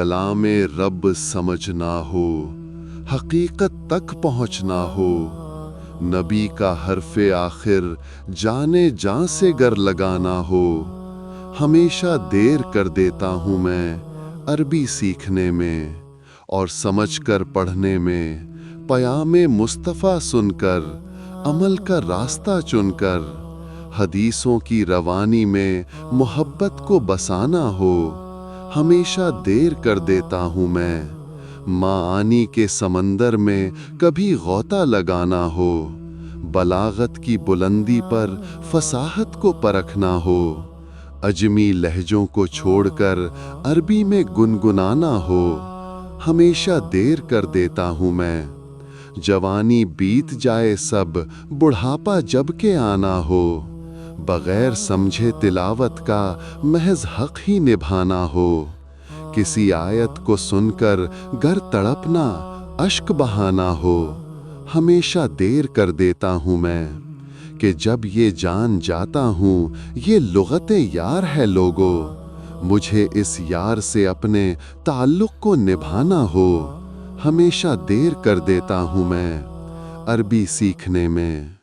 کلام رب سمجھنا ہو، حقیقت تک پہنچنا ہو، نبی کا حرف آخر جانے جاں سے گر لگانا ہو، ہمیشہ دیر کر دیتا ہوں میں عربی سیکھنے میں اور سمجھ کر پڑھنے میں، پیام مصطفیٰ سن کر عمل کا راستہ چن کر، حدیثوں کی روانی میں محبت کو بسانا ہو، ہمیشہ دیر کر دیتا ہوں میں معانی کے سمندر میں کبھی غوطہ لگانا ہو، بلاغت کی بلندی پر فصاحت کو پرکھنا ہو، عجمی لہجوں کو چھوڑ کر عربی میں گنگنانا ہو، ہمیشہ دیر کر دیتا ہوں میں جوانی بیت جائے سب بڑھاپا جب کہ آنا ہو، بغیر سمجھے تلاوت کا محض حق ہی نبھانا ہو، کسی آیت کو سن کر گر تڑپنا اشک بہانا ہو، ہمیشہ دیر کر دیتا ہوں میں کہ جب یہ جان جاتا ہوں یہ لغت یار ہے لوگو، مجھے اس یار سے اپنے تعلق کو نبھانا ہو، ہمیشہ دیر کر دیتا ہوں میں عربی سیکھنے میں۔